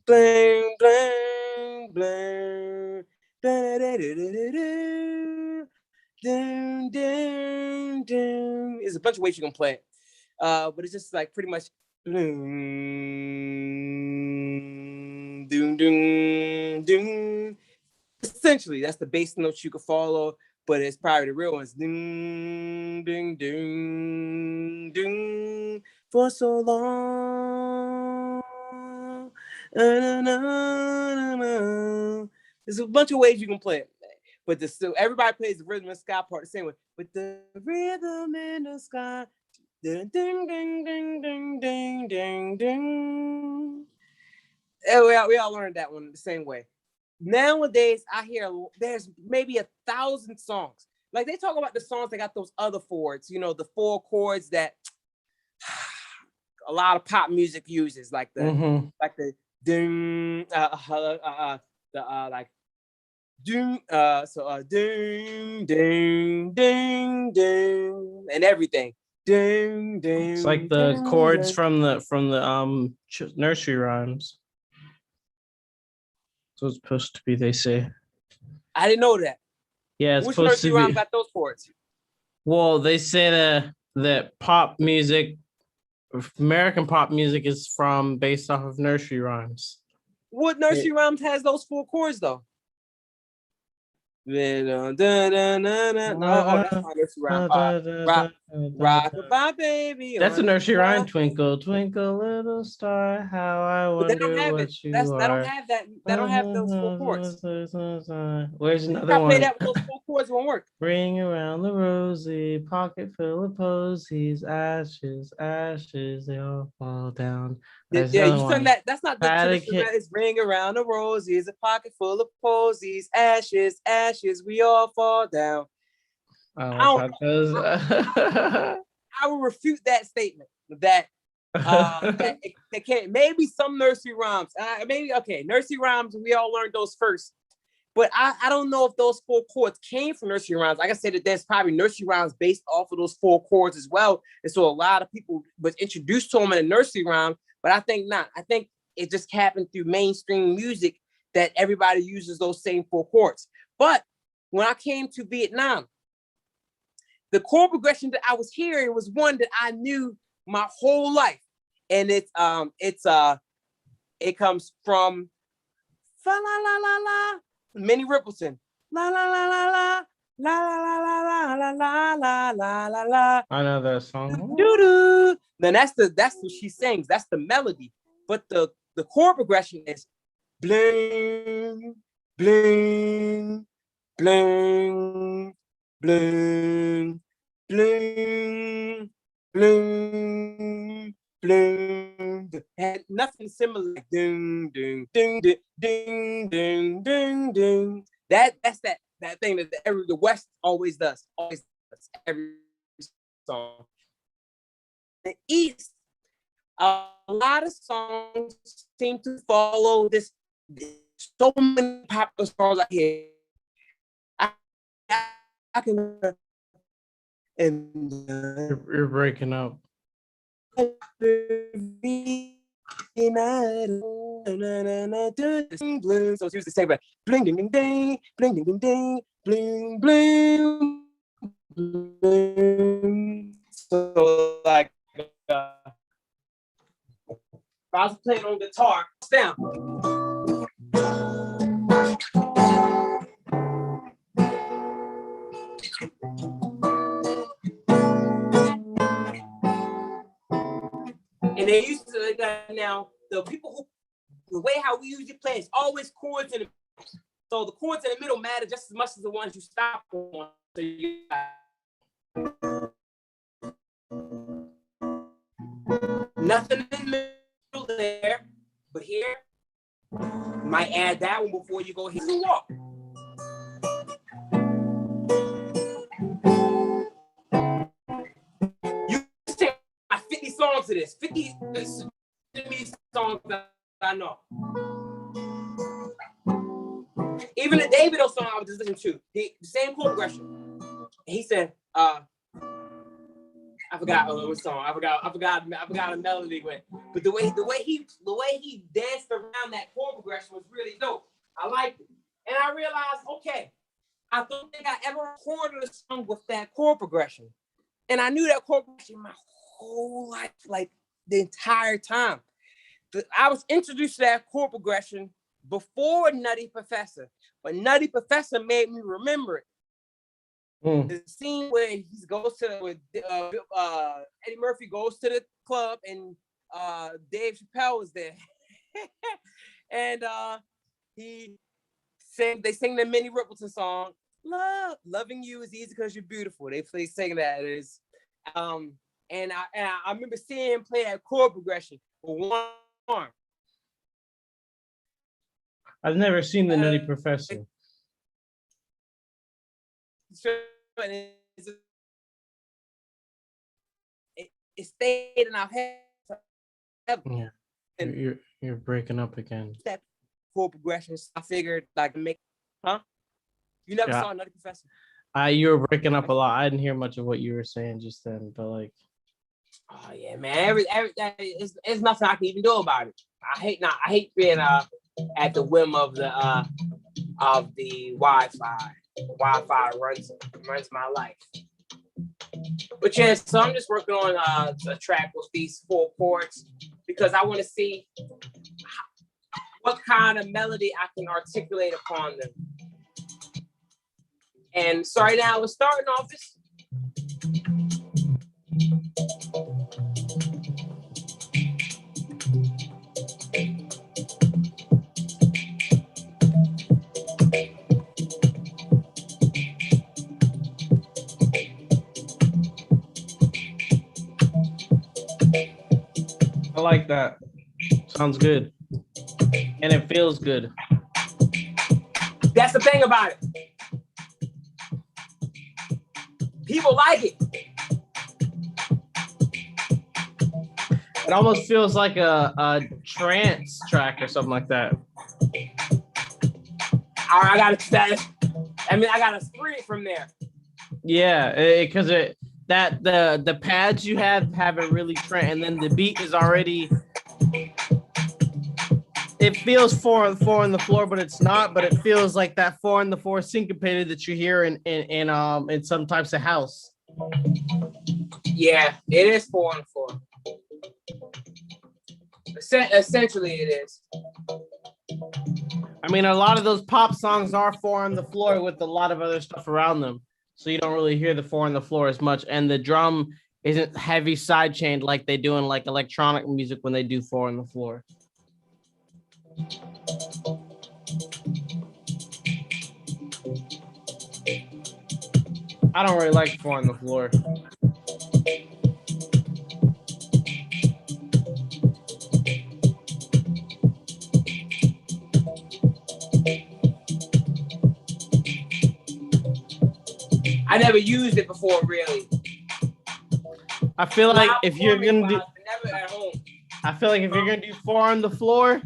bling, bling, bling. Da-da-da-da-da-da. Dun, dun, dun. There's a bunch of ways you can play it. But it's just like pretty much doom, doom, doom, doom. Essentially, that's the bass notes you can follow, but it's probably the real ones. Ding, ding, ding, ding. For so long. Na, na, na, na. There's a bunch of ways you can play it. But still, everybody plays the rhythm and sky part the same way. With the rhythm in the sky. Ding, ding, ding, ding, ding, ding, ding, ding. We all learned that one the same way. Nowadays, I hear there's maybe 1,000 songs. Like they talk about the songs that got those other chords, the 4 chords that a lot of pop music uses, like the ding, like ding, ding, ding, ding, ding, and everything. Ding, ding. It's like the ding, chords ding. from the nursery rhymes. So it's supposed to be, they say. I didn't know that. Yeah, it's Which supposed nursery to rhyme be. got those chords? Well, they say that pop music, American pop music, is based off of nursery rhymes. What nursery rhymes has those 4 chords though? No, that's not nursery rhyme. Rock-a-bye, baby. That's a nursery rhyme. Twinkle, twinkle, little star, how I But they wonder don't have what it. you They are. don't have that. They don't have those 4 chords. Where's If another I play one? that with those 4 chords, it won't work. Ring around the rosy, pocket full of posies, ashes, ashes, they all fall down. There's Yeah, another you one. sung that. That's not the traditional. Paddington. It's ring around the rosies, a pocket full of posies, ashes, ashes, we all fall down. Oh, I will refute that statement. That it can't. Maybe some nursery rhymes. Nursery rhymes. We all learned those first. But I don't know if those 4 chords came from nursery rhymes. Like I said, that there's probably nursery rhymes based off of those 4 chords as well. And so a lot of people was introduced to them in a nursery rhyme, but I think not. I think it just happened through mainstream music that everybody uses those same 4 chords. But when I came to Vietnam, the chord progression that I was hearing was one that I knew my whole life. And it comes from fa la la la la. Minnie Riperton. La la la la la. La la la la la la la la la la. I know that song. Doo-doo. Then that's what she sings. That's the melody. But the chord progression is bling, bling, bling, bling, bling, bling, bling. Had nothing similar like ding, ding, ding, ding, ding, ding, ding, ding. That's that thing that the West always does. Always does every song. The East, a lot of songs seem to follow this. So many popular songs I hear. I can. And You're breaking up. So it's used the same, but bling ding ding ding, bling ding ding ding, bling bling bling. So like if I was playing on guitar, down. And they used to like that now. The way how we usually play is always chords in the middle. So the chords in the middle matter just as much as the ones you stop on. So you nothing in the middle there, but here you might add that one before you go hit the walk. You take 50 songs to this, 50 songs that I know. Even the Davido song I was just listening to, the same chord progression. He said, I I forgot what song. I forgot a melody went. But the way he danced around that chord progression was really dope. I liked it. And I realized, okay, I don't think I ever recorded a song with that chord progression. And I knew that chord progression my whole life, like the entire time. I was introduced to that chord progression before Nutty Professor, but Nutty Professor made me remember it. The scene where he goes to Eddie Murphy goes to the club and Dave Chappelle is there, and they sing the Minnie Riperton song, "Loving You Is Easy Because You're Beautiful." They sing that. It is, and I remember seeing him play that chord progression with one arm. I've never seen the Nutty Professor. It stayed in our head. Yeah, you're breaking up again. That chord progressions, I figured like make, huh? You never saw Nutty Professor? You were breaking up a lot. I didn't hear much of what you were saying just then, but like, oh yeah, man, it's nothing I can even do about it. I hate being at the whim of the Wi-Fi. Wi-Fi runs my life. But yeah, so I'm just working on a track with these 4 chords because I want to see what kind of melody I can articulate upon them. And so right now we're starting off this. I like that. Sounds good. And it feels good. That's the thing about it. People like it. It almost feels like a trance track or something like that. I gotta spree it from there. Yeah, because the pads you have it really trance, and then the beat is already. It feels 4/4 on the floor, but it's not. But it feels like that 4/4 syncopated that you hear in some types of house. Yeah, it is 4/4. Essentially, it is. I mean, a lot of those pop songs are 4/4 with a lot of other stuff around them, so you don't really hear the 4/4 as much. And the drum isn't heavy sidechained like they do in like electronic music when they do 4/4. I don't really like 4/4. I never used it before, really. I feel like if you're gonna do, never at home. I feel like if you're gonna do 4/4,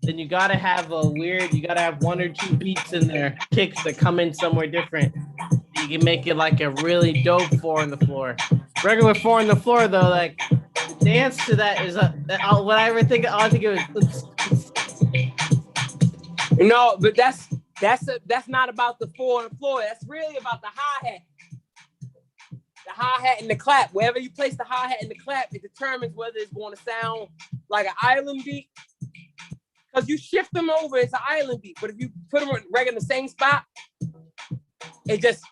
then you gotta have 1 or 2 beats in there, kicks that come in somewhere different. You can make it like a really dope 4/4. Regular 4/4 though, like the dance to that is what I ever think. I think it was. No, but that's not about the 4/4. That's really about the hi-hat. The hi-hat and the clap. Wherever you place the hi-hat and the clap, it determines whether it's going to sound like an island beat. Because you shift them over, it's an island beat. But if you put them right in the same spot, it just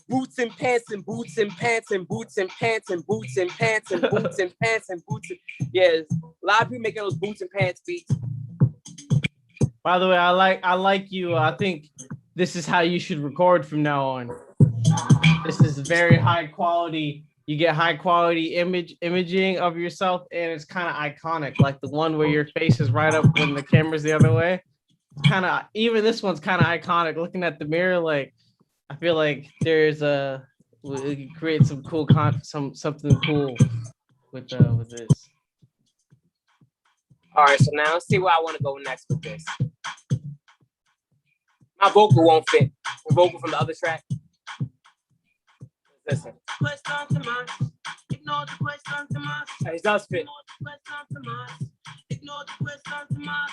boots and pants and boots and pants and boots and pants and boots and pants and boots and pants and boots. Yeah, a lot of people making those boots and pants beats. By the way, I like you. I think this is how you should record from now on. This is very high quality. You get high quality imaging of yourself, and it's kind of iconic, like the one where your face is right up when the camera's the other way. It's kind of, even this one's kind of iconic. Looking at the mirror, like I feel like we can create some cool something cool with this. All right, so now let's see where I want to go next with this. My vocal won't fit. The vocal from the other track. Listen. Ignore the question to mass. He does fit. Ignore the question to mass. Ignore the question to mass.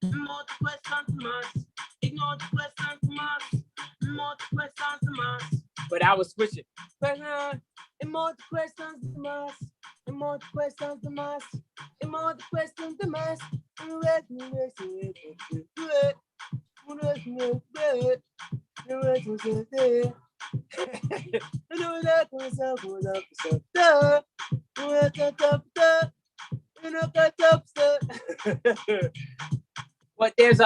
Ignore the question to mass. Ignore the question to mass. Ignore the question to mass. But I was switching. Ignore the questions to mass. Ignore the questions to mass. Ignore the questions to mass. But there's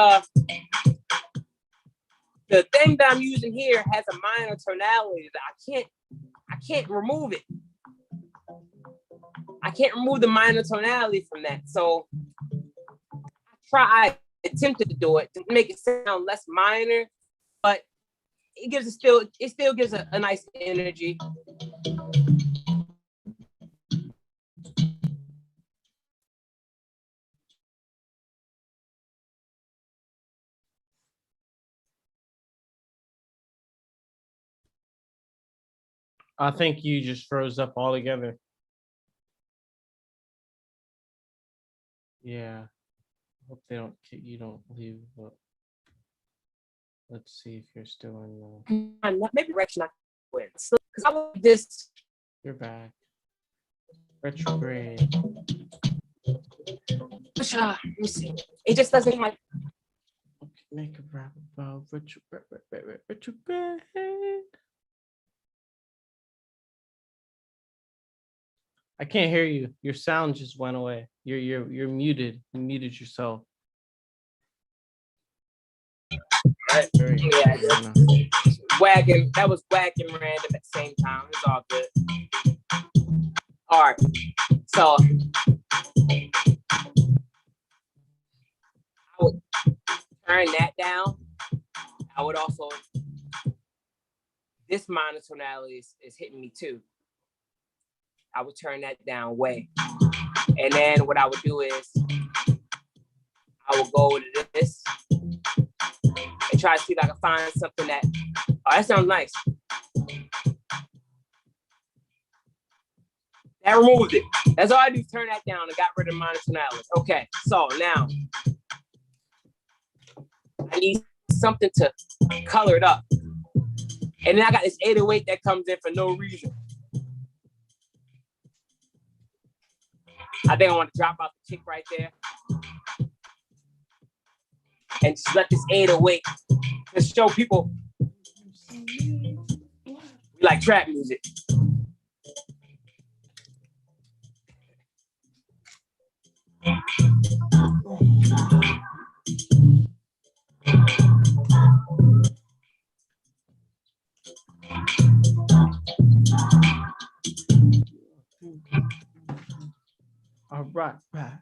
the thing that I'm using here has a minor tonality that I can't remove it. I can't remove the minor tonality from that. So I attempted to do it to make it sound less minor, but it still gives a nice energy. I think you just froze up altogether. Yeah. Hope they don't kick you, don't leave. But let's see if you're still in the. Maybe direction I wins. Because I want this. You're back. Retrograde. Let me see. It just doesn't like. Okay, make a rap about retrograde. I can't hear you. Your sound just went away. You're muted. You muted yourself. Right. Yeah, wagging. That was wagging random at the same time. It's all good. All right. So I would turn that down. I would also, this minor tonality is hitting me too. I would turn that down way. And then what I would do is I would go to this and try to see if I can find something that, oh, that sounds nice. That removed it. That's all I do, turn that down and got rid of minor tonalities. Okay, so now I need something to color it up. And then I got this 808 that comes in for no reason. I think I want to drop out the kick right there. And just let this 808 just show people we like trap music. All right, right.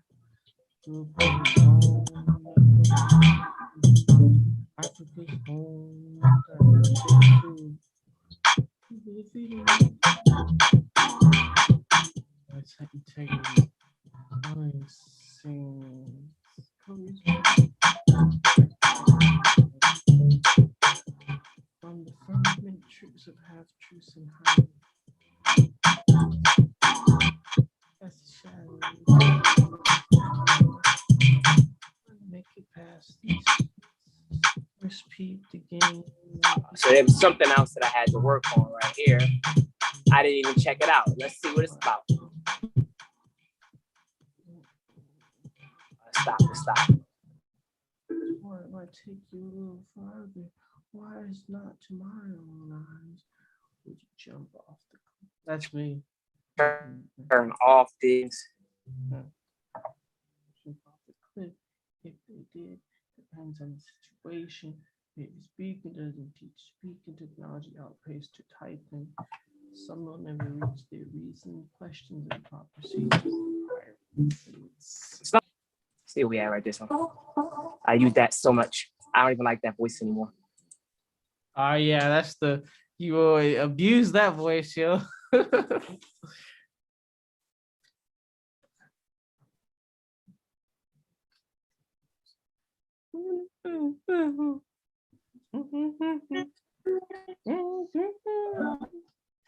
Integrity. From the firmament truths of half truths and high. That's the shadow. Make it past these. First peep the game. So there was something else that I had to work on right here. I didn't even check it out. Let's see what it's about. Let's stop. Why it might take you a little farther. Why is not tomorrow lines? Would you jump off the cliff? That's me. Turn off things. Jump off the cliff. If they did, depends on the situation. Maybe speaking doesn't teach speaking technology outpaced to typing. Some will never reach their reason, questions, and proper procedures. See where we at right this one. I use that so much. I don't even like that voice anymore. Oh yeah, that's the you abuse that voice, yo.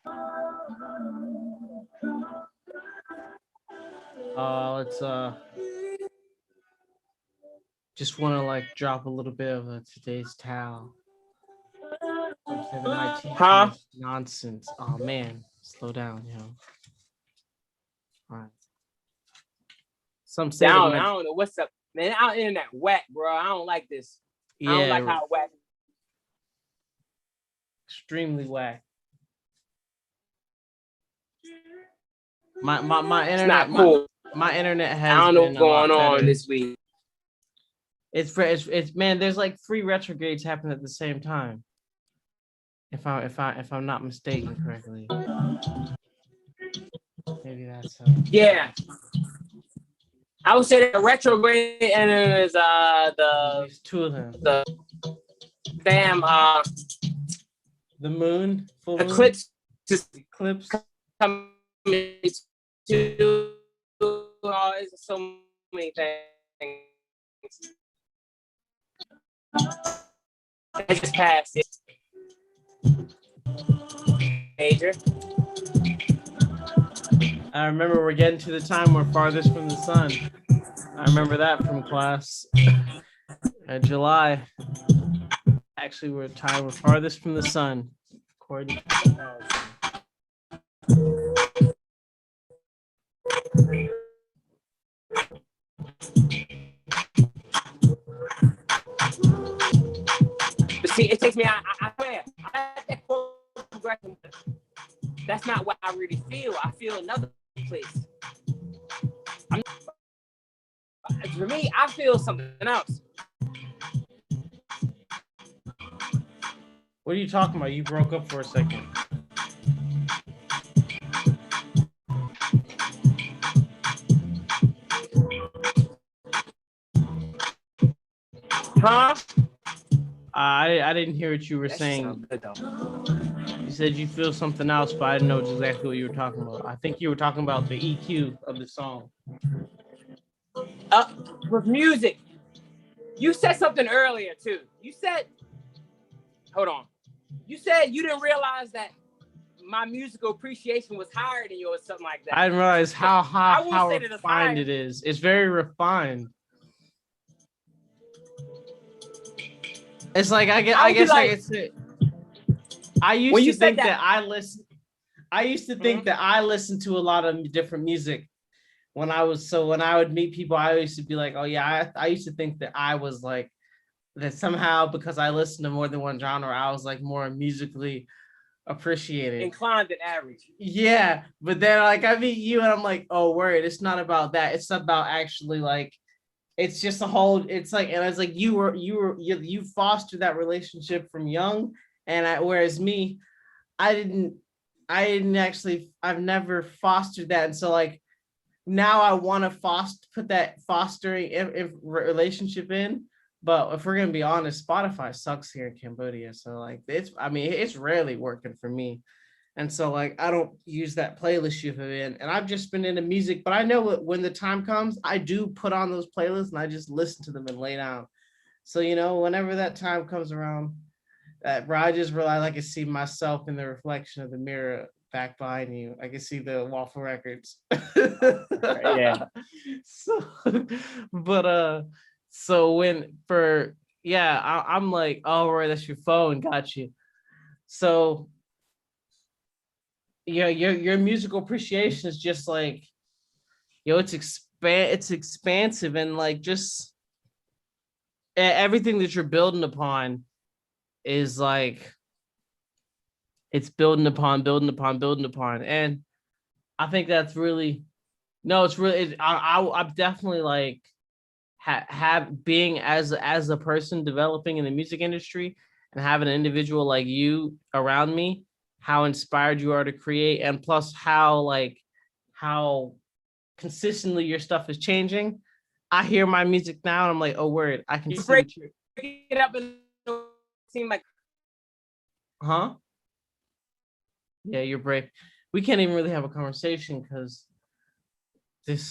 Let's just want to like drop a little bit of today's towel. Some 7 Huh? nonsense. Oh man, slow down, yo. All right. Some say that Down. my, I don't know what's up, man. Our internet whack, bro. I don't like this. I don't yeah, like how it whack. extremely whack. My It's internet not cool. my internet I has don't know been what's a lot going on better. this week. It's man, there's like 3 retrogrades happening at the same time. If I'm not mistaken correctly. Maybe that's Yeah. I would say the retrograde and then there's there's 2 of them. the damn The moon, full moon, eclipse just eclipse. coming to it's so many things. I just passed it. Major. I remember we're getting to the time we're farthest from the sun. I remember that from class. July. Actually, we're farthest from the sun, according to But see, it takes me. I swear, that progression. That's not what I really feel. I feel another place. For me, I feel something else. What are you talking about? You broke up for a second. Huh? I didn't hear what you were saying. You said you feel something else, but I didn't know exactly what you were talking about. I think you were talking about the EQ of the song. With music, you said something earlier too. You said, hold on. You said you didn't realize that my musical appreciation was higher than yours, something like that. I didn't realize how say that it's refined higher. it is. It's very refined. It's like I guess I could say. I used to think that I listen. I used to think that I listened to a lot of different music when I would meet people. I used to be like, oh yeah, I used to think that I was like that somehow because I listened to more than one genre, I was like more musically appreciated, inclined than average. Yeah, but then like I meet you and I'm like, oh word, it's not about that. It's about actually like. It's just a whole. It's like, and it's like you fostered that relationship from young, and whereas me, I didn't actually. I've never fostered that, and so like now I want to put that fostering relationship in. But if we're gonna be honest, Spotify sucks here in Cambodia. So like it's rarely working for me. And so like I don't use that playlist you've been in, and I've just been into music, but I know when the time comes, I do put on those playlists and I just listen to them and lay down. So whenever that time comes around, bro, I just realize I can see myself in the reflection of the mirror back behind you. I can see the Waffle Records. Yeah. I'm like, oh right, that's your phone, got you. So yeah, your musical appreciation is just like, it's expansive and like just everything that you're building upon is like it's building upon, and I think that's really I'm definitely like have being as a person developing in the music industry and having an individual like you around me, how inspired you are to create, and plus how consistently your stuff is changing. I hear my music now and I'm like, oh word, I can see it up and seem like, huh? Yeah, you're brave. We can't even really have a conversation because you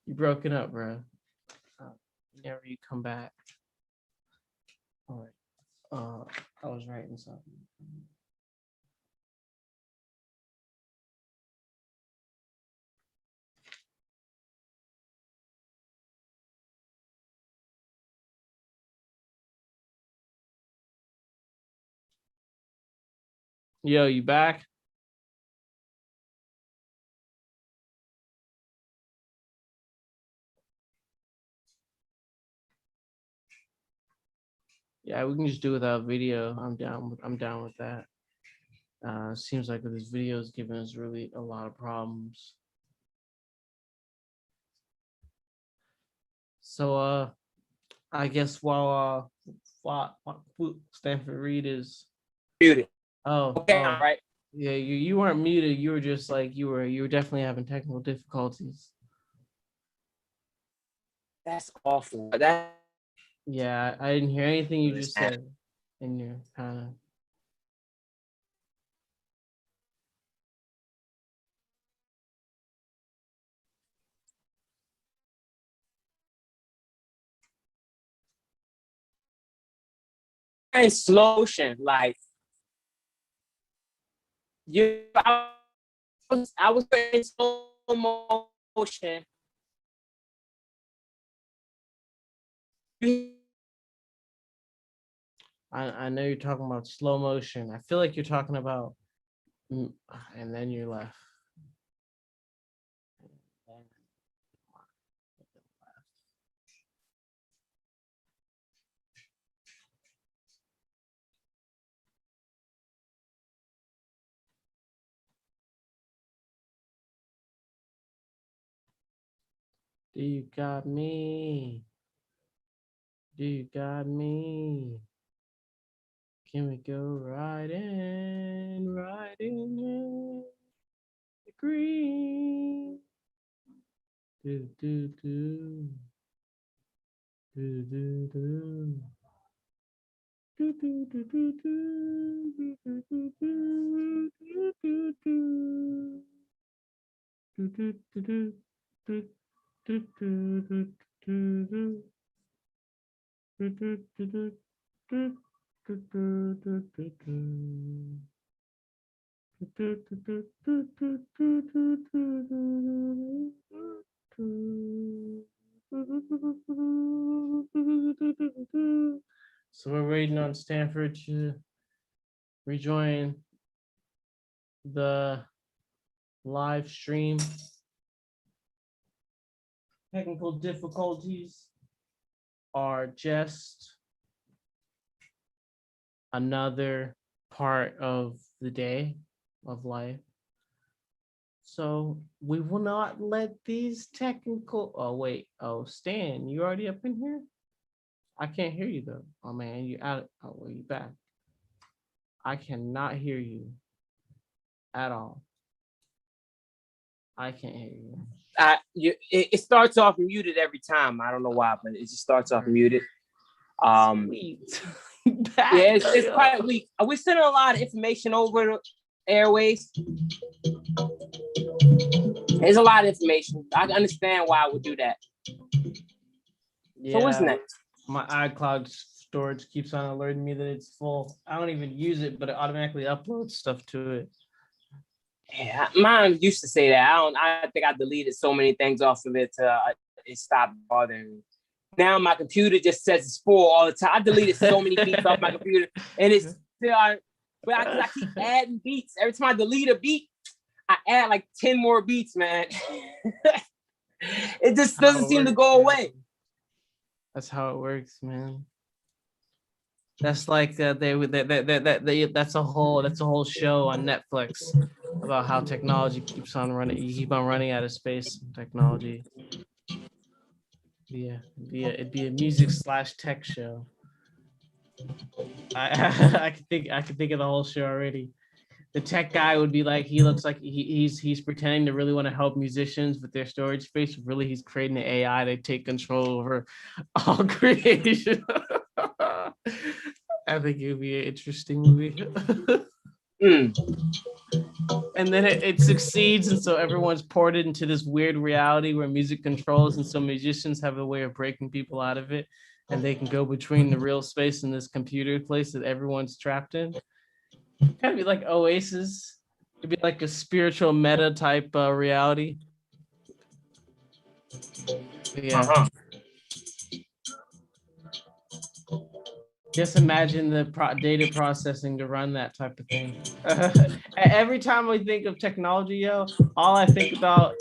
broken up, bro. Whenever you come back. All right. I was writing something. Yo, you back? Yeah, we can just do without video. I'm down with that. Seems like this video is giving us really a lot of problems. So I guess while Stanford Reed is Muted. okay, All right. Yeah, you weren't muted. You were just like you were definitely having technical difficulties. That's awful. That Yeah, I didn't hear anything you just said, and you're kind of. in slow motion, like I was in slow motion. I know you're talking about slow motion. I feel like you're talking about, and then you left. Do you got me? Do you got me? Can we go riding in the green? Do do do do do do. Do do do do do do do do do do do. Do do do do do do do do do. Do do do do do do do do do do. So we're waiting on Stanford to rejoin the live stream. Technical difficulties are just another part of the day of life. So we will not let these technical, oh wait, oh Stan, you already up in here? I can't hear you though. Oh man, you out, oh well, you back. I cannot hear you at all. I can't hear you. It starts off muted every time. I don't know why, but it just starts off muted. Sweet. Yeah, it's quite weak. We're sending a lot of information over the airways. There's a lot of information. I understand why I would do that. Yeah, so what's next? My iCloud storage keeps on alerting me that it's full. I don't even use it, but it automatically uploads stuff to it. Yeah, mine used to say that. I think I deleted so many things off of it to it stopped bothering me. Now my computer just says it's full all the time. I deleted so many beats off my computer, and it's still. But I keep adding beats. Every time I delete a beat, I add like 10 more beats, man. It just doesn't seem to go away. That's how it works, man. That's like that's a whole show on Netflix about how technology keeps on running. You keep on running out of space. Technology. Yeah, it'd be a music/tech show. I could think of the whole show already. The tech guy would be like, he looks like he's pretending to really want to help musicians with their storage space. Really, he's creating an AI to take control over all creation. I think it would be an interesting movie. And then it succeeds, and so everyone's ported into this weird reality where music controls, and so musicians have a way of breaking people out of it. and they can go between the real space and this computer place that everyone's trapped in. Kind of be like Oasis. It'd be like a spiritual meta type reality. Yeah. Just imagine the data processing to run that type of thing. Every time I think of technology, yo, all I think about,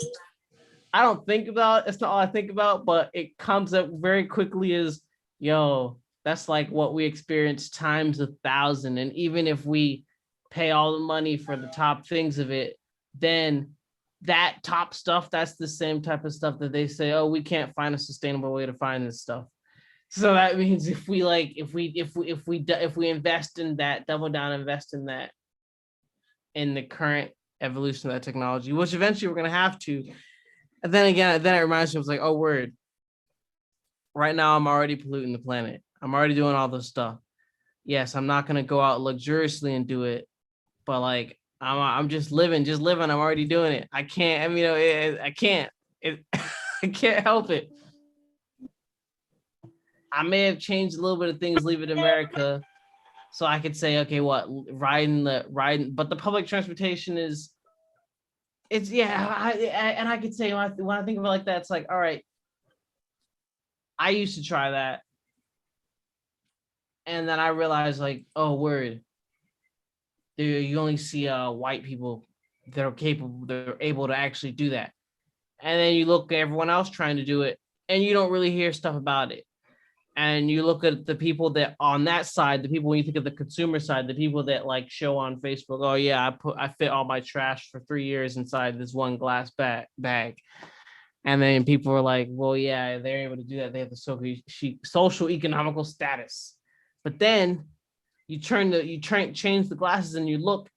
I don't think about, it's not all I think about, but it comes up very quickly is, yo, that's like what we experience times 1,000. And even if we pay all the money for the top things of it, then that top stuff, that's the same type of stuff that they say, oh, we can't find a sustainable way to find this stuff. So that means if we invest in that, double down, invest in that, in the current evolution of that technology, which eventually we're gonna have to. And then again, then it reminds me, I was like, oh, word. Right now, I'm already polluting the planet. I'm already doing all this stuff. Yes, I'm not gonna go out luxuriously and do it, but like I'm just living. I'm already doing it. I can't. I mean, I can't. I can't help it. I may have changed a little bit of things leaving America, so I could say, okay, what riding, but the public transportation is, it's and I could say when I think of it like that, it's like, all right, I used to try that, and then I realized like, oh, word, you only see white people that are capable, they're able to actually do that, and then you look at everyone else trying to do it, and you don't really hear stuff about it. And you look at the people that on that side, the people when you think of the consumer side, the people that like show on Facebook, oh yeah, I fit all my trash for 3 years inside this one glass bag. And then people are like, well, yeah, they're able to do that. They have the social economical status. But then you change the glasses and you look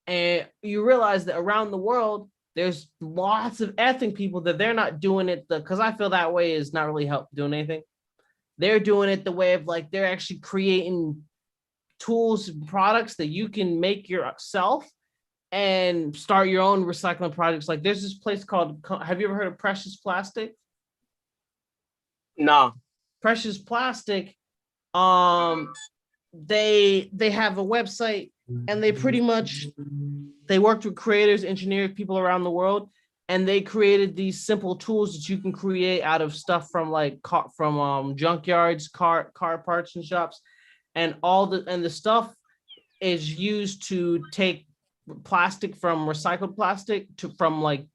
and you realize that around the world, there's lots of ethnic people that they're not doing it because I feel that way is not really help doing anything. They're doing it the way of like, they're actually creating tools and products that you can make yourself and start your own recycling projects. Like there's this place called, have you ever heard of Precious Plastic? No. Precious Plastic, they have a website and they pretty much, they worked with creators, engineers, people around the world. And they created these simple tools that you can create out of stuff from like junkyards, car parts and shops, and the stuff is used to take plastic from recycled plastic from like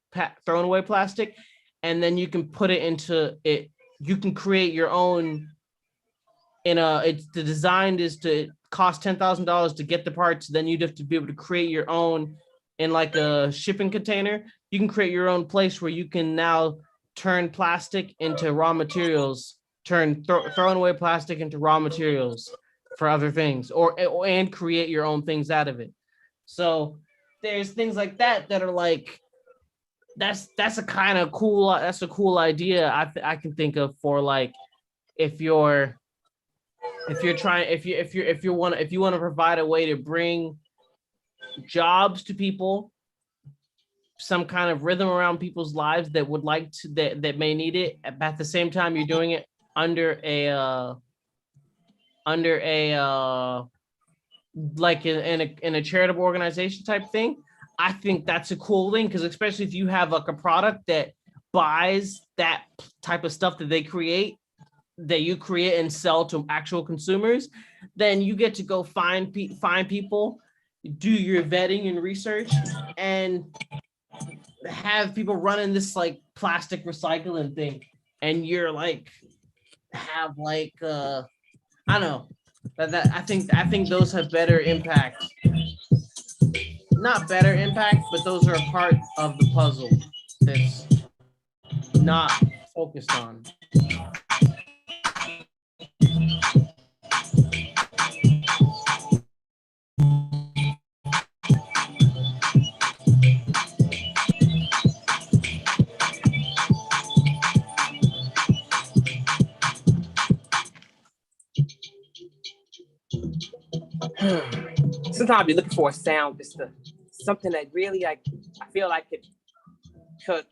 thrown away plastic, and then you can put it into it. You can create your own. The design is to cost $10,000 to get the parts. Then you'd have to be able to create your own in like a shipping container. You can create your own place where you can now turn plastic into raw materials, turn thrown away plastic into raw materials for other things, and create your own things out of it. So there's things like that are like, that's a kind of cool, that's a cool idea I can think of for like, if you want to provide a way to bring jobs to people, some kind of rhythm around people's lives that would like to, that may need it, but at the same time you're doing it under a like in a charitable organization type thing. I think that's a cool thing, because especially if you have like a product that buys that type of stuff that they create, that you create and sell to actual consumers, then you get to go find people, do your vetting and research, and have people running this like plastic recycling thing, and you're like have like I don't know, that I think those have better impact. Not better impact, but those are a part of the puzzle that's not focused on. Sometimes I be looking for a sound, just something that really I feel like could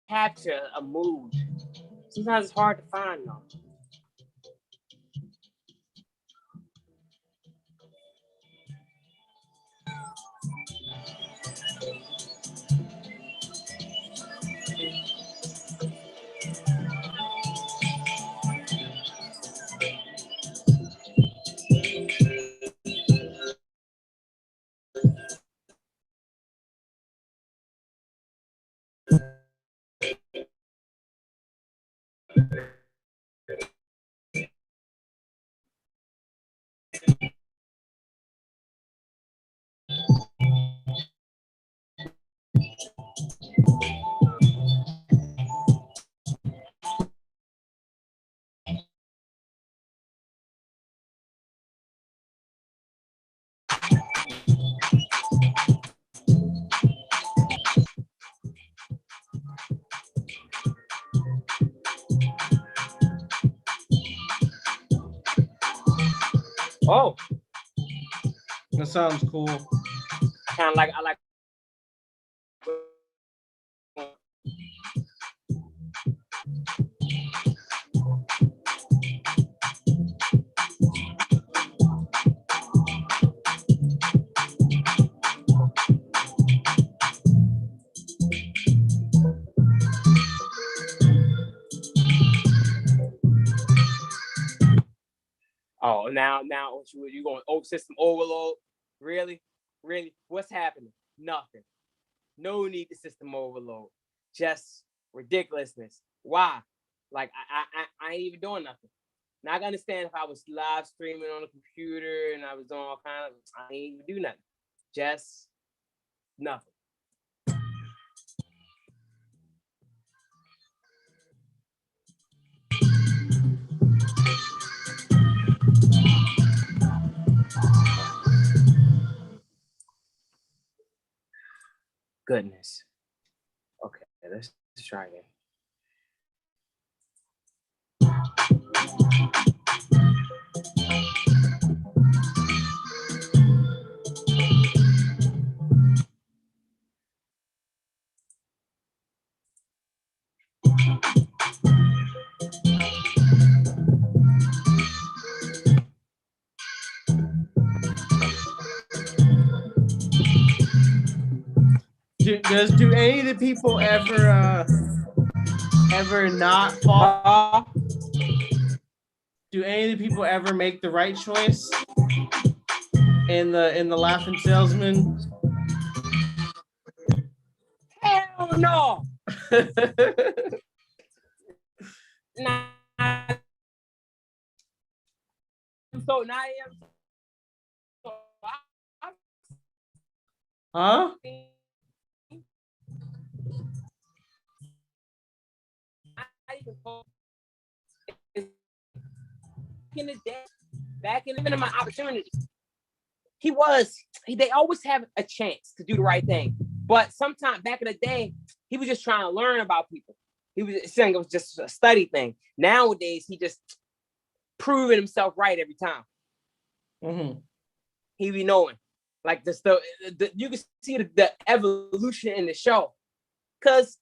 capture a mood. Sometimes it's hard to find though. Oh, That sounds cool. kind of like I like. Oh, now you going system overload? Really? What's happening? Nothing. No need to system overload. Just ridiculousness. Why? Like I ain't even doing nothing. Now I can understand if I was live streaming on a computer and I was doing all kind of. I ain't even do nothing. Just nothing. Goodness. Okay, let's try again. Do any of the people ever not fall? Do any of the people ever make the right choice in the Laughing Salesman? Hell no. Nah. So now I am. So Huh? Back in my opportunities, they always have a chance to do the right thing. But sometimes back in the day, he was just trying to learn about people. He was saying it was just a study thing. Nowadays, he just proving himself right every time. Mm-hmm. He be knowing. Like this, you can see the evolution in the show. Cause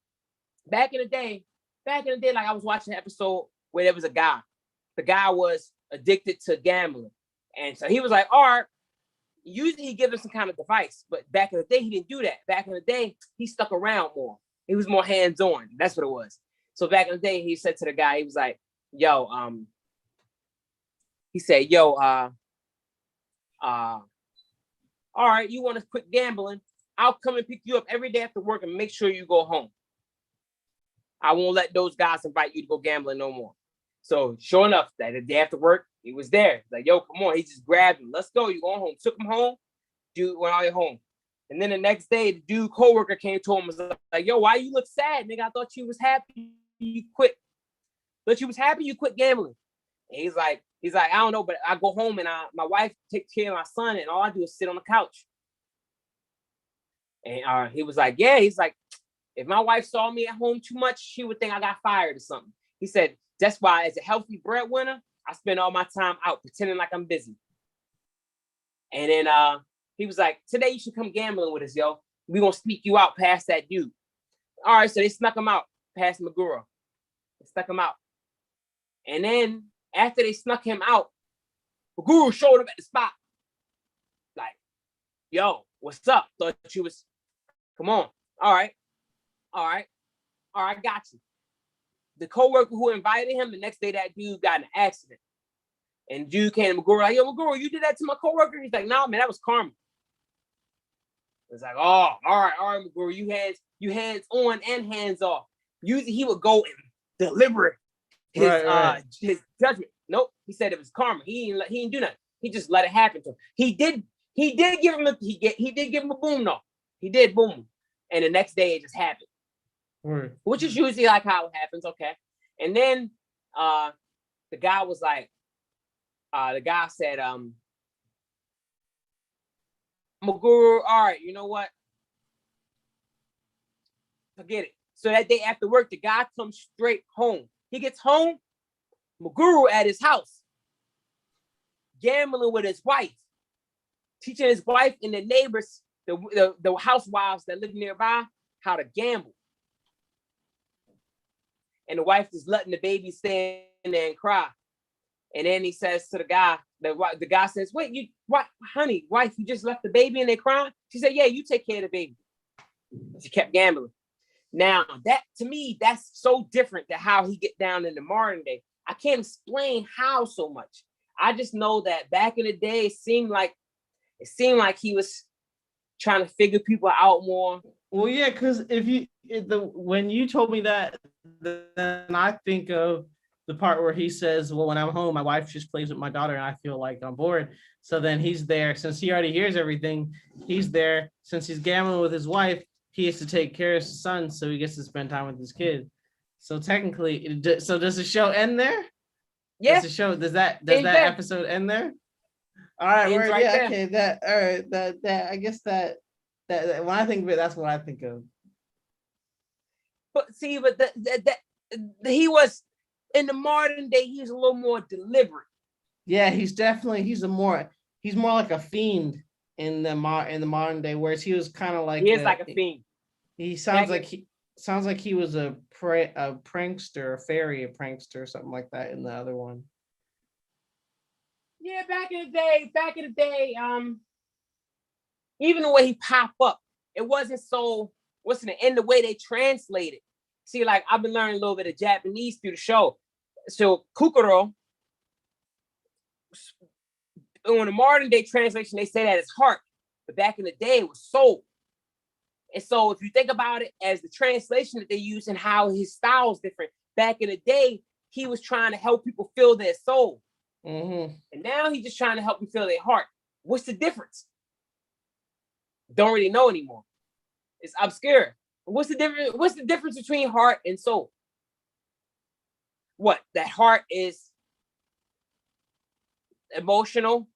back in the day, like I was watching an episode where there was a guy. The guy was addicted to gambling. And so he was like, all right, usually he gives us some kind of advice, but back in the day, he didn't do that. Back in the day, he stuck around more. He was more hands-on. That's what it was. So back in the day, he said to the guy, he was like, yo, all right, you want to quit gambling? I'll come and pick you up every day after work and make sure you go home. I won't let those guys invite you to go gambling no more. So sure enough, that the day after work, he was there. Like, yo, come on. He just grabbed him. Let's go. You going home. Took him home. Dude went all the way home. And then the next day, the dude coworker came to him and was like, yo, why you look sad, nigga? I thought you was happy you quit. But you was happy you quit gambling. And he's like, I don't know, but I go home and my wife takes care of my son, and all I do is sit on the couch. And he was like, yeah, he's like, if my wife saw me at home too much, she would think I got fired or something. He said, that's why as a healthy breadwinner, I spend all my time out pretending like I'm busy. And then he was like, today you should come gambling with us, yo. We're going to sneak you out past that dude. All right, so they snuck him out past Maguro. They snuck him out. And then after they snuck him out, Maguro showed up at the spot. Like, yo, what's up? Thought you was, come on. All right, got you. The coworker who invited him, the next day that dude got in an accident. And dude came to Maguro like, yo, Maguro, you did that to my coworker? He's like, no, man, that was karma. It's like, oh, all right, Maguro, you hands on and hands off. Usually he would go and deliberate his judgment. Nope, he said it was karma. He didn't do nothing. He just let it happen to him. He did give him a boom though. He did boom, and the next day it just happened. Right. Which is usually like how it happens, okay. And then the guy was like, the guy said, Maguro, all right, you know what? Forget it. So that day after work, the guy comes straight home. He gets home, Maguro at his house. gambling with his wife, teaching his wife and the neighbors, the housewives that live nearby, how to gamble. And the wife is letting the baby stand there and cry. And then he says to the guy, the guy says, wait, what, honey, wife, you just left the baby and they're crying? She said, yeah, you take care of the baby. She kept gambling. Now, that to me, that's so different than how he get down in the modern day. I can't explain how so much. I just know that back in the day, it seemed like he was trying to figure people out more. Well, yeah, because when you told me that, then I think of the part where he says, well, when I'm home, my wife just plays with my daughter and I feel like I'm bored. So then he's there, since he already hears everything, he's there. Since he's gambling with his wife, he has to take care of his son, so he gets to spend time with his kid. So technically, so does the show end there? Yeah. Does that episode end there? All right, Right yeah, there. okay, that I guess that when I think of it, that's what I think of. But see, he was in the modern day, he's a little more deliberate. Yeah, he's more like a fiend in the modern day, whereas he was kind of like he is like a fiend. He sounds like he was a prankster, a prankster, something like that in the other one. Yeah, back in the day, even the way he pop up, it wasn't so. And the way they translate it. See, like I've been learning a little bit of Japanese through the show. So Kukuro, in the modern day translation, they say that it's heart, but back in the day, it was soul. And so if you think about it as the translation that they use and how his style is different, back in the day, he was trying to help people feel their soul. Mm-hmm. And now he's just trying to help you feel their heart. What's the difference? Don't really know anymore. It's obscure. What's the difference? What's the difference between heart and soul? What? That heart is emotional,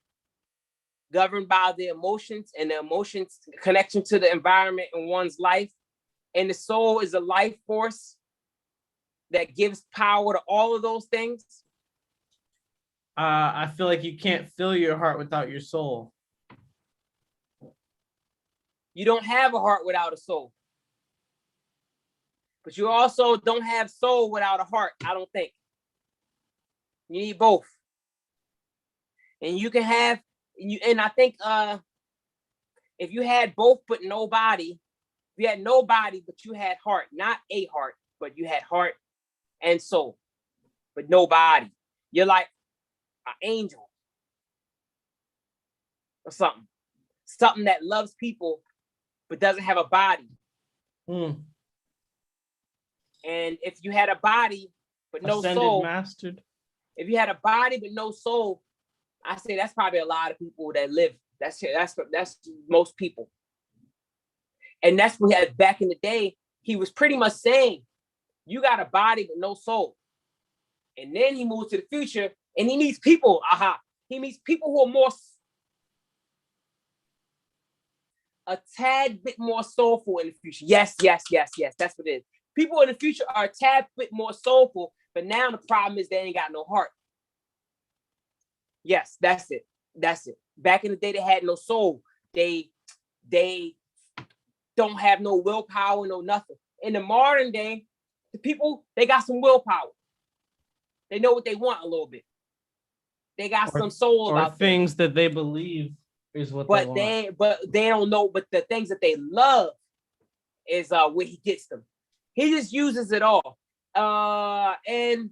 governed by the emotions, and the emotions connection to the environment in one's life. And the soul is a life force that gives power to all of those things. I feel like you can't fill your heart without your soul. You don't have a heart without a soul. But you also don't have soul without a heart, I don't think. You need both. And you can have, and I think if you had both but no body, you had no body, but you had heart, not a heart, but you had heart and soul, but no body. You're like an angel or something that loves people but doesn't have a body. And if you had a body but no soul, mastered. If you had a body but no soul, I say that's probably a lot of people that live. That's most people. And that's what he had back in the day. He was pretty much saying, you got a body but no soul. And then he moved to the future and he needs people. He needs people who are more, a tad bit more soulful in the future. Yes. That's what it is. People in the future are a tad bit more soulful, but now the problem is they ain't got no heart. Yes, that's it. Back in the day, they had no soul. They don't have no willpower, no nothing. In the modern day, the people, they got some willpower. They know what they want a little bit. They got some soul about things that they believe is what they want. But they don't know. But the things that they love is where he gets them. He just uses it all. And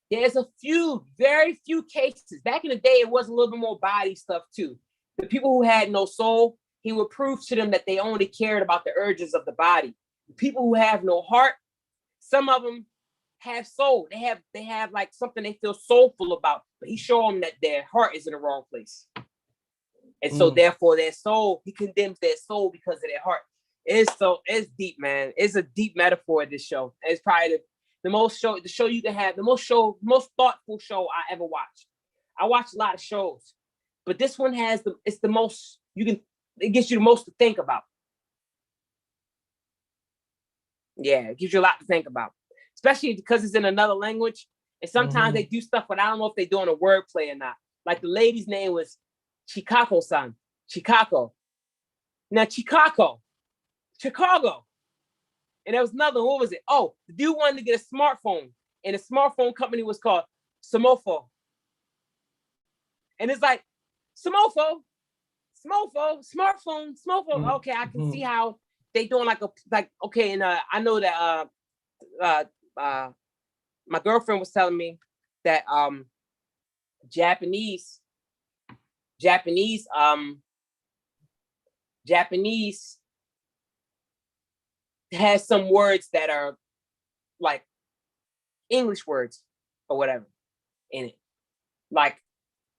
there's very few cases. Back in the day, it was a little bit more body stuff too. The people who had no soul, he would prove to them that they only cared about the urges of the body. The people who have no heart, some of them have soul. They have like something they feel soulful about, but he showed them that their heart is in the wrong place. And so therefore their soul, he condemns their soul because of their heart. It's deep, man. It's a deep metaphor of this show. It's probably the most thoughtful show I ever watched. I watched a lot of shows, but this one it's the most, it gives you the most to think about. Yeah, it gives you a lot to think about, especially because it's in another language. And sometimes they do stuff, but I don't know if they're doing a wordplay or not. Like the lady's name was Chikako-san. Chikako. Now Chicago. And there was another, what was it? Oh, the dude wanted to get a smartphone. And the smartphone company was called Samofo. And it's like, smartphone. Okay, I can see how they doing okay, and I know that my girlfriend was telling me that Japanese has some words that are like English words or whatever in it. Like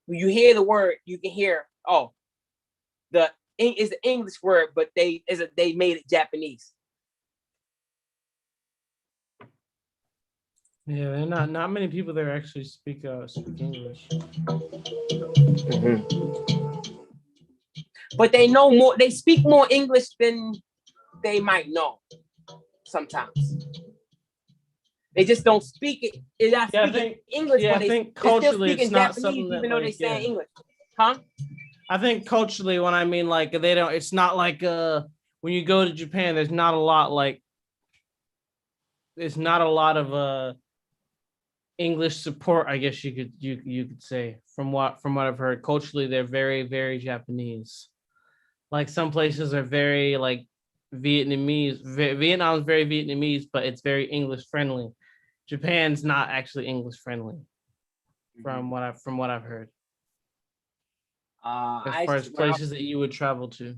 when you hear the word, you can hear, oh, is an English word, but they made it Japanese. Yeah, not many people there actually speak English. But they know more. They speak more English than they might know. Sometimes they just don't speak it. They're not speaking English, but I think culturally it's not Japanese, something that, even though they like, say English, huh? I think culturally, when I mean like they don't, it's not like when you go to Japan, there's not a lot of English support, I guess you could say, from what I've heard. Culturally, they're very, very Japanese. Like some places are very like Vietnamese. Vietnam is very Vietnamese, but it's very English friendly. Japan's not actually English friendly, from what I've heard. As far as places that you would travel to.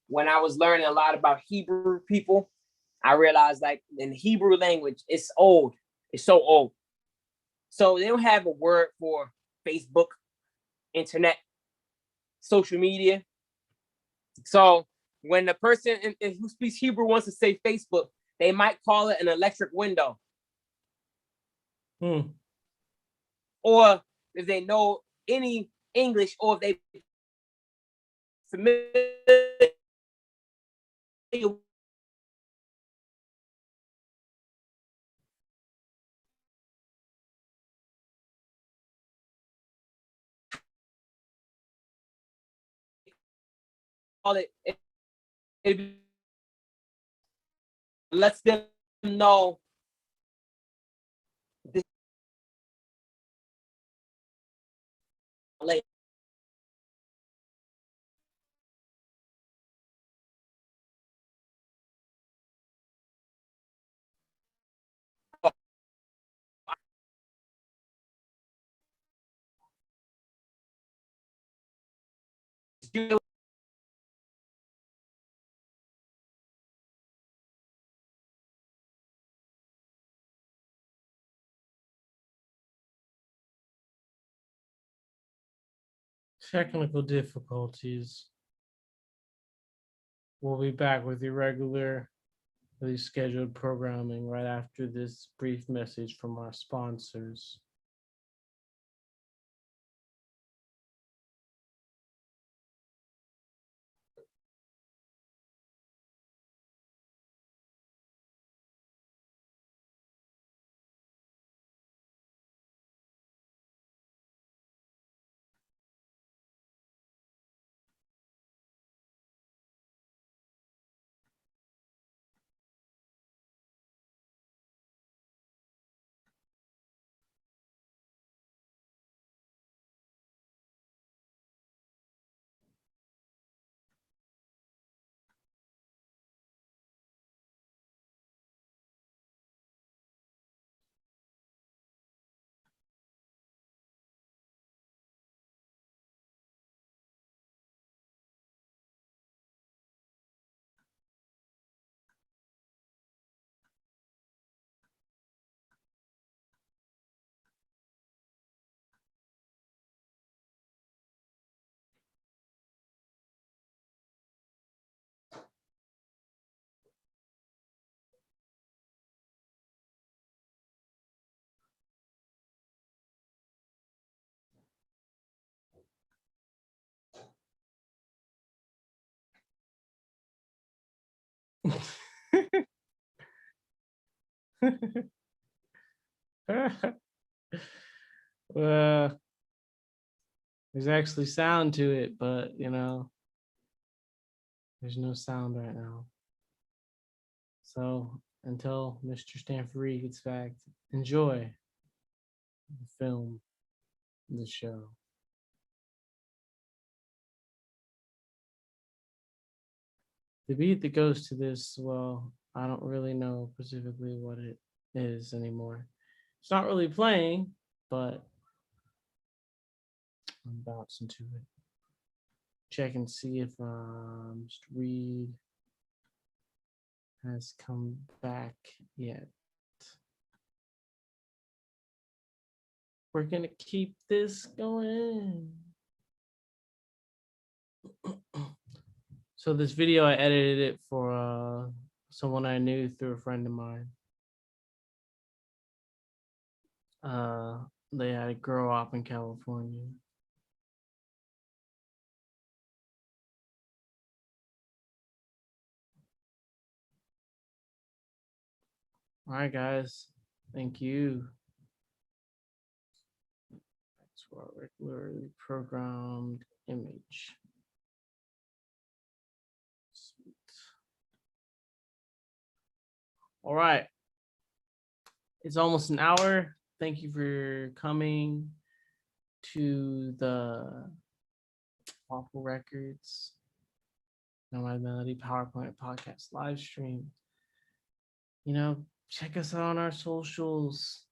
When I was learning a lot about Hebrew people, I realized like in the Hebrew language, it's old. It's so old. So they don't have a word for Facebook, internet, social media. So when the person who speaks Hebrew wants to say Facebook, they might call it an electric window. Or if they know any English, or if they familiar call it lets them know this late. Technical difficulties. We'll be back with your regularly scheduled programming right after this brief message from our sponsors. Well, there's actually sound to it, but you know, there's no sound right now. So until Mr. Stanford Reed gets back, enjoy the film, the show. The beat that goes to this, well, I don't really know specifically what it is anymore. It's not really playing, but I'm bouncing to it. Check and see if Mr. Reed has come back yet. We're gonna keep this going. So this video, I edited it for someone I knew through a friend of mine. They had to grow up in California. All right, guys. Thank you. That's our regularly programmed image. Sweet. All right. It's almost an hour. Thank you for coming to the Waffle Records Nomad Melody PowerPoint podcast live stream. You know, check us out on our socials.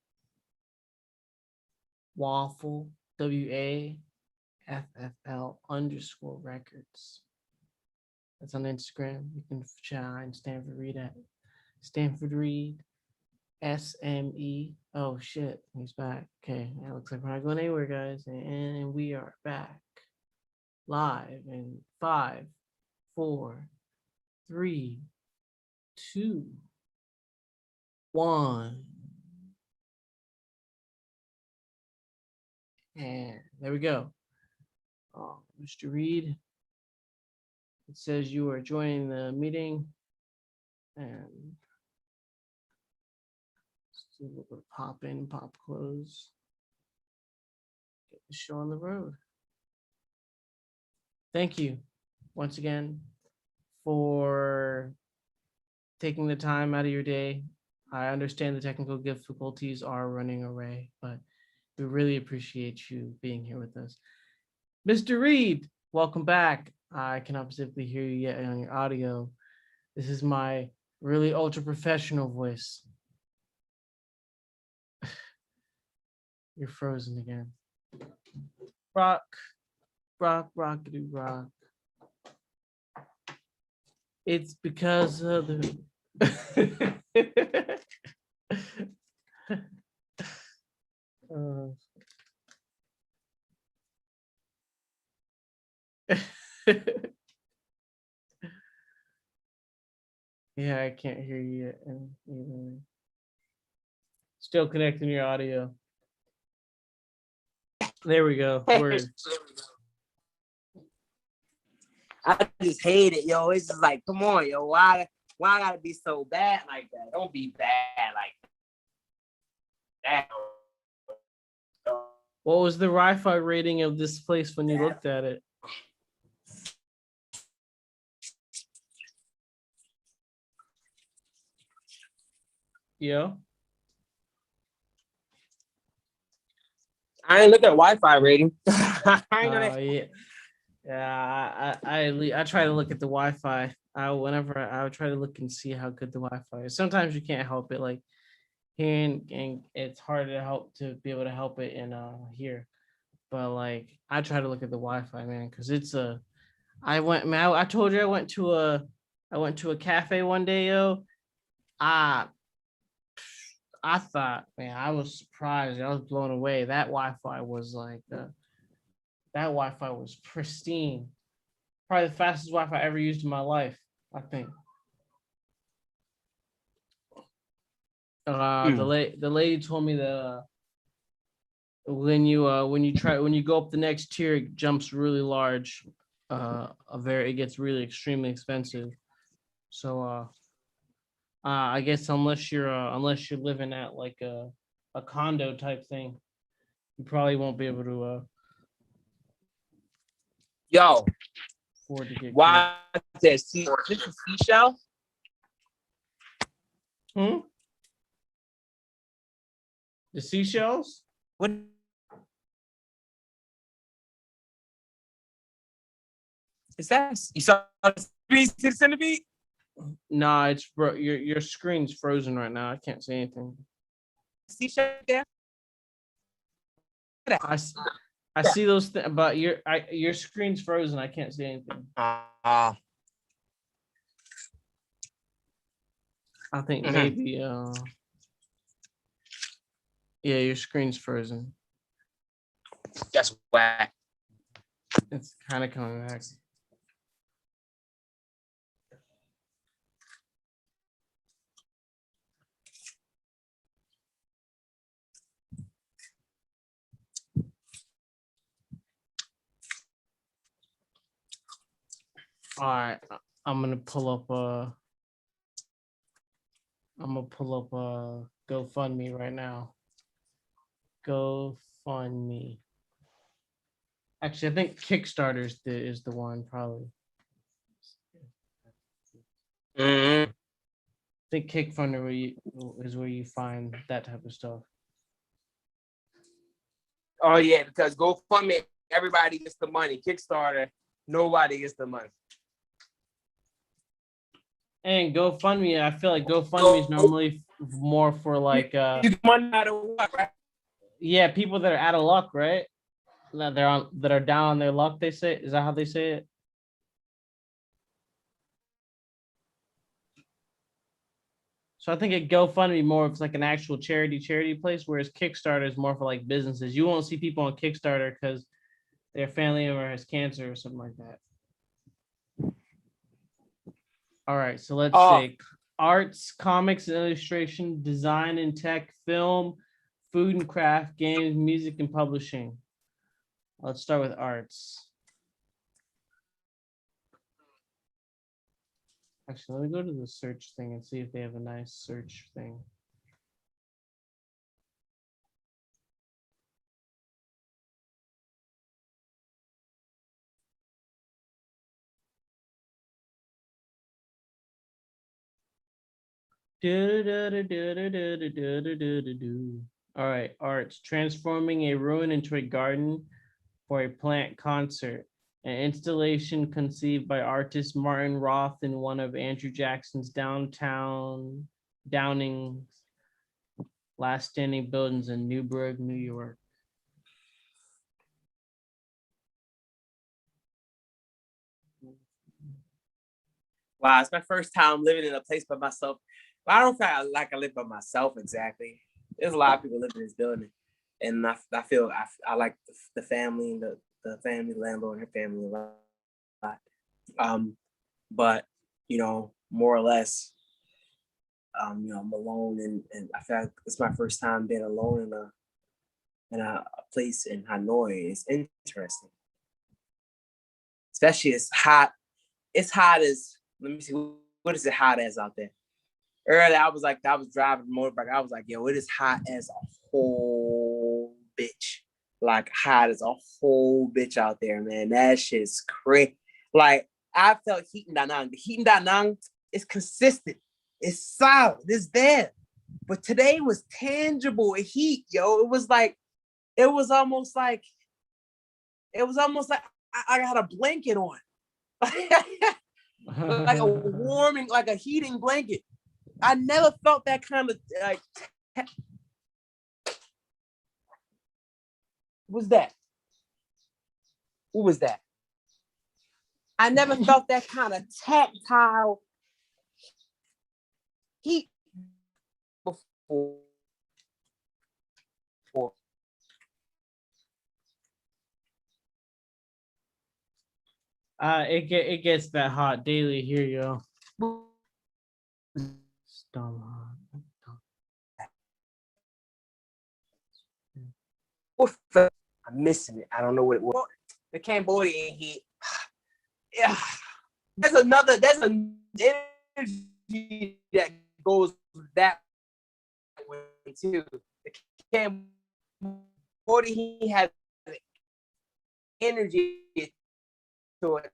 Waffle, WAFFL_records. That's on Instagram. You can find Stanford Reed at Stanford Reed SME. Oh shit, he's back. Okay, it looks like we're not going anywhere, guys. And we are back live in 5, 4, 3, 2, 1. And there we go. Mr. Reed, it says you are joining the meeting. And let's do a little bit of pop in, pop close. Get the show on the road. Thank you once again for taking the time out of your day. I understand the technical difficulties are running away, but we really appreciate you being here with us. Mr. Reed, welcome back. I cannot specifically hear you yet on your audio. This is my really ultra professional voice. You're frozen again. Rock, rockity rock. It's because of the yeah, I can't hear you yet. Still connecting your audio. There we go. Word. I just hate it, yo. It's just like, come on, yo. Why I gotta be so bad like that? Don't be bad like that. What was the Wi-Fi rating of this place when you looked at it? Yeah. I ain't look at Wi-Fi rating. I ain't know that. Yeah. I try to look at the Wi-Fi. Whenever I would try to look and see how good the Wi-Fi is. Sometimes you can't help it, like here, and it's hard to be able to help it in here. But like I try to look at the Wi-Fi, man, because it's I told you I went to a cafe one day, yo. I thought, man, I was surprised. I was blown away. That Wi-Fi was like, that Wi-Fi was pristine. Probably the fastest Wi-Fi I ever used in my life, I think. The lady told me that when you go up the next tier, it jumps really large. It gets really extremely expensive. So I guess unless you're living at like a condo type thing. You probably won't be able to Yo, afford to get. why is this a seashell? The seashells? What is that? You saw the centipede? Nah, it's your screen's frozen right now. I can't see anything. Seashell there? I see those things, but your screen's frozen. I can't see anything. I think maybe yeah, your screen's frozen. That's whack. It's kind of coming back. All right, I'm gonna pull up GoFundMe right now. GoFundMe. Actually, I think Kickstarter is the one probably. Mm-hmm. I think Kickfunder is where you find that type of stuff. Oh yeah, because GoFundMe, everybody gets the money. Kickstarter, nobody gets the money. And GoFundMe, I feel like GoFundMe is normally more for like You get money no matter what, right? yeah, people that are out of luck, right? That are down on their luck, they say. Is that how they say it? So I think at GoFundMe more of like an actual charity place, whereas Kickstarter is more for like businesses. You won't see people on Kickstarter because their family member has cancer or something like that. All right, so let's see. Arts, comics and illustration, design and tech, film, food and craft, games, music and publishing. Let's start with arts. Actually, let me go to the search thing and see if they have a nice search thing. All right, arts, transforming a ruin into a garden for a plant concert. An installation conceived by artist Martin Roth in one of Andrew Jackson's Downing's last standing buildings in Newburgh, New York. Wow, it's my first time living in a place by myself. But I don't feel like I live by myself exactly. There's a lot of people living in this building, and I feel I like the family and the family landlord and her family a lot. But you know, more or less, you know, I'm alone, and I feel like it's my first time being alone in a place in Hanoi. It's interesting, especially it's hot. It's hot as, let me see, what is it hot as out there? Earlier, I was driving a motorbike. I was like, yo, it is hot as a whole bitch. Like hot as a whole bitch out there, man. That shit's crazy. Like I felt heat in Da Nang. The heat in Da Nang is consistent. It's solid. It's there. But today was tangible heat, yo. It was almost like I got a blanket on. Like a warming, like a heating blanket. I never felt that kind of like. What's that? What was that? I never felt that kind of tactile heat before. It gets that hot daily here, yo. Dumb hot. I'm missing it. I don't know what it was. The Cambodian heat. Yeah. There's an energy that goes that way too. The Cambodia, he had energy to it.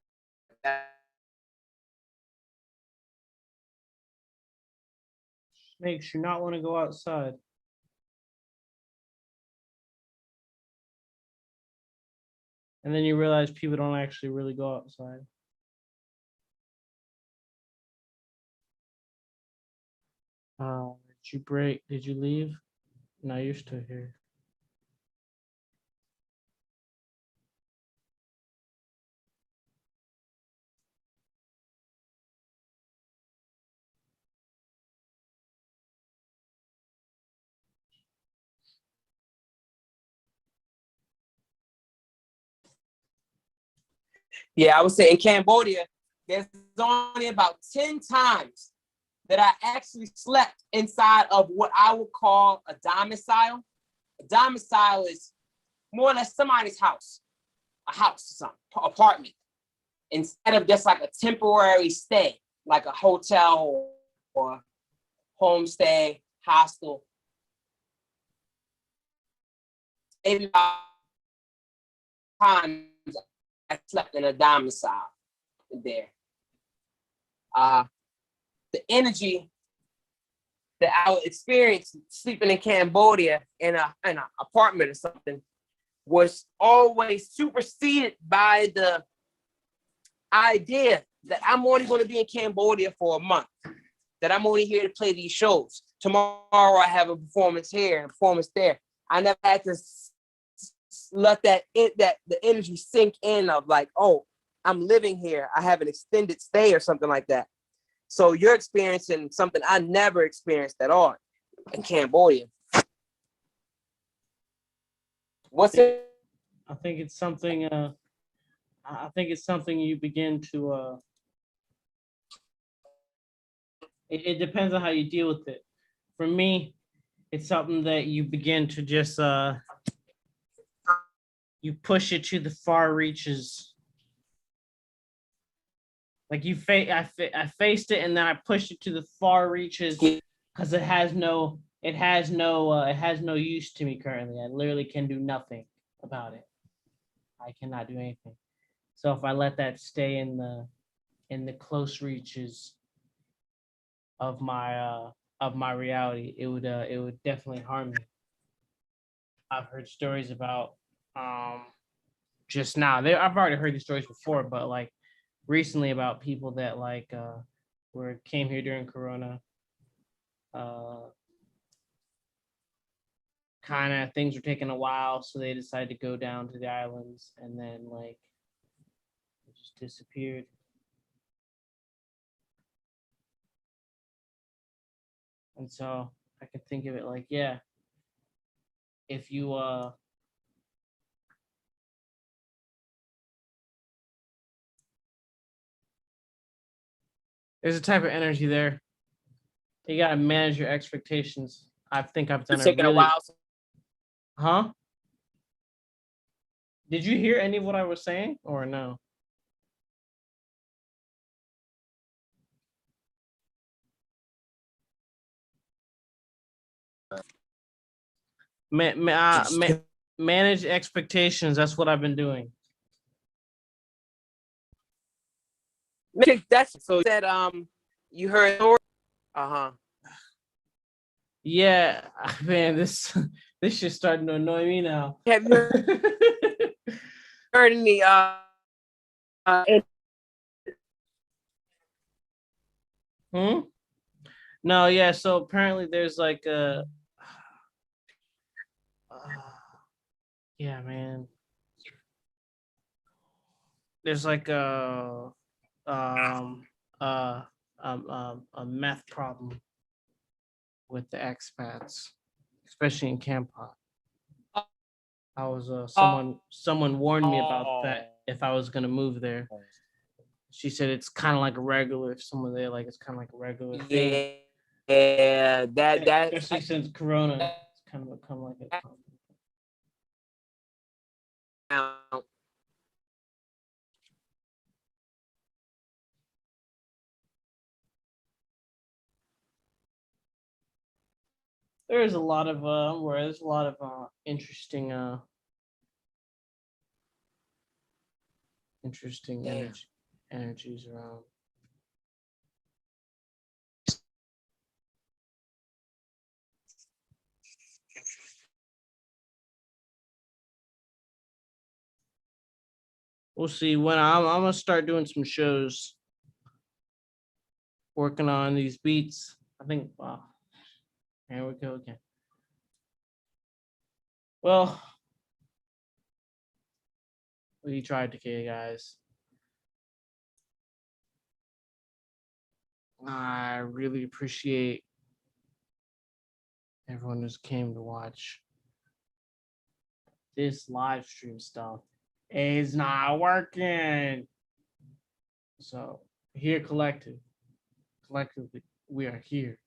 Makes you not want to go outside. And then you realize people don't actually really go outside. Did you break? Did you leave? No, you're still here. Yeah, I would say in Cambodia, there's only about 10 times that I actually slept inside of what I would call a domicile. A domicile is more or less somebody's house, a house, some apartment, instead of just like a temporary stay, like a hotel or homestay, hostel. Maybe times I slept in a domicile there. The energy that I would experience sleeping in Cambodia in an apartment or something was always superseded by the idea that I'm only going to be in Cambodia for a month, that I'm only here to play these shows. Tomorrow I have a performance here and a performance there. I never had to let the energy sink in of like, oh, I'm living here. I have an extended stay or something like that. So you're experiencing something I never experienced at all in Cambodia. What's it? I think it's something. I think it's something you begin to. It depends on how you deal with it. For me, it's something that you begin to just you push it to the far reaches. Like I faced it and then I pushed it to the far reaches because it has no use to me currently. I literally can do nothing about it. I cannot do anything. So if I let that stay in the close reaches of my reality, it would definitely harm me. I've heard stories about just now. I've already heard these stories before, but like recently about people that like came here during Corona. Kind of things were taking a while, so they decided to go down to the islands, and then like it just disappeared. And so I can think of it like, yeah, if you there's a type of energy there. You gotta manage your expectations. I think I've done It's a taking a really. while. Huh? Did you hear any of what I was saying or no? Manage expectations. That's what I've been doing. That's so you said you heard uh-huh. Yeah, man, this shit's starting to annoy me now. Have you heard any No, yeah, so apparently there's like a yeah, man. There's like um a meth problem with the expats, especially in Kampot. I was someone warned me about that if I was gonna move there. She said it's kind of like a regular. If someone there, like it's kind of like a regular thing. Yeah, that especially since Corona, it's kind of become like a. There's a lot of interesting Damn. energies around. We'll see when I'm gonna start doing some shows, working on these beats. I think, wow, here we go again. Well, we tried to kill you guys. I really appreciate everyone who's came to watch. This live stream stuff is not working. So here collectively, we are here.